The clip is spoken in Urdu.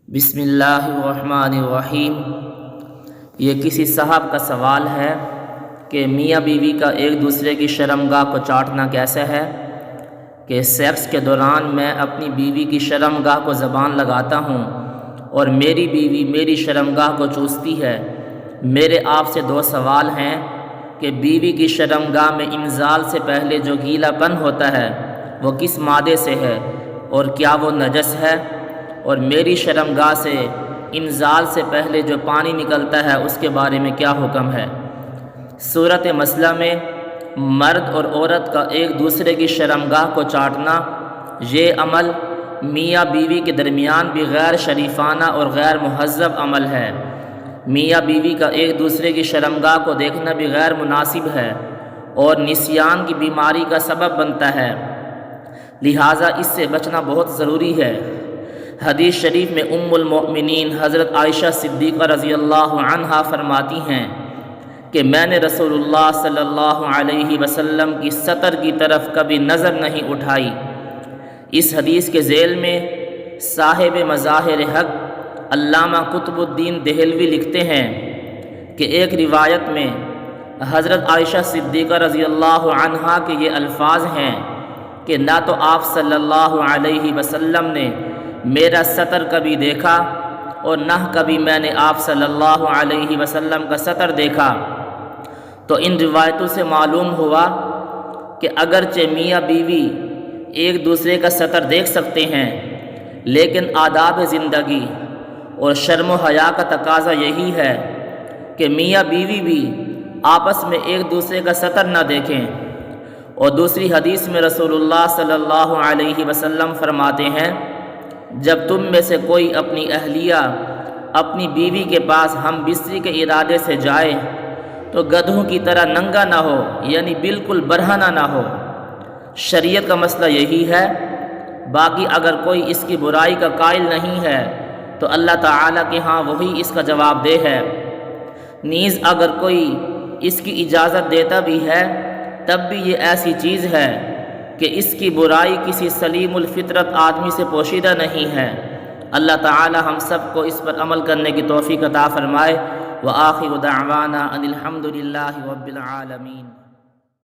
بسم اللہ الرحمن الرحیم۔ یہ کسی صاحب کا سوال ہے کہ میاں بیوی کا ایک دوسرے کی شرمگاہ کو چاٹنا کیسے ہے کہ سیکس کے دوران میں اپنی بیوی کی شرمگاہ کو زبان لگاتا ہوں اور میری بیوی میری شرمگاہ کو چوستی ہے۔ میرے آپ سے دو سوال ہیں کہ بیوی کی شرمگاہ میں انزال سے پہلے جو گیلا پن ہوتا ہے وہ کس مادے سے ہے اور کیا وہ نجس ہے، اور میری شرمگاہ سے انزال سے پہلے جو پانی نکلتا ہے اس کے بارے میں کیا حکم ہے۔ صورت مسئلہ میں مرد اور عورت کا ایک دوسرے کی شرمگاہ کو چاٹنا، یہ عمل میاں بیوی کے درمیان بھی غیر شریفانہ اور غیر مہذب عمل ہے۔ میاں بیوی کا ایک دوسرے کی شرمگاہ کو دیکھنا بھی غیر مناسب ہے اور نسیان کی بیماری کا سبب بنتا ہے، لہٰذا اس سے بچنا بہت ضروری ہے۔ حدیث شریف میں ام المؤمنین حضرت عائشہ صدیقہ رضی اللہ عنہا فرماتی ہیں کہ میں نے رسول اللہ صلی اللہ علیہ وسلم کی سطر کی طرف کبھی نظر نہیں اٹھائی۔ اس حدیث کے ذیل میں صاحب مظاہر حق علامہ قطب الدین دہلوی لکھتے ہیں کہ ایک روایت میں حضرت عائشہ صدیقہ رضی اللہ عنہا کے یہ الفاظ ہیں کہ نہ تو آپ صلی اللہ علیہ وسلم نے میرا سطر کبھی دیکھا اور نہ کبھی میں نے آپ صلی اللہ علیہ وسلم کا سطر دیکھا۔ تو ان روایتوں سے معلوم ہوا کہ اگرچہ میاں بیوی ایک دوسرے کا سطر دیکھ سکتے ہیں، لیکن آداب زندگی اور شرم و حیا کا تقاضا یہی ہے کہ میاں بیوی بھی آپس میں ایک دوسرے کا سطر نہ دیکھیں۔ اور دوسری حدیث میں رسول اللہ صلی اللہ علیہ وسلم فرماتے ہیں، جب تم میں سے کوئی اپنی اہلیہ اپنی بیوی کے پاس ہم بستری کے ارادے سے جائے تو گدھوں کی طرح ننگا نہ ہو، یعنی بالکل برہنہ نہ ہو۔ شریعت کا مسئلہ یہی ہے۔ باقی اگر کوئی اس کی برائی کا قائل نہیں ہے تو اللہ تعالیٰ کے ہاں وہی اس کا جواب دہ ہے۔ نیز اگر کوئی اس کی اجازت دیتا بھی ہے تب بھی یہ ایسی چیز ہے کہ اس کی برائی کسی سلیم الفطرت آدمی سے پوشیدہ نہیں ہے۔ اللہ تعالی ہم سب کو اس پر عمل کرنے کی توفیق عطا فرمائے۔ وآخر دعوانا ان الحمد للہ رب العالمین۔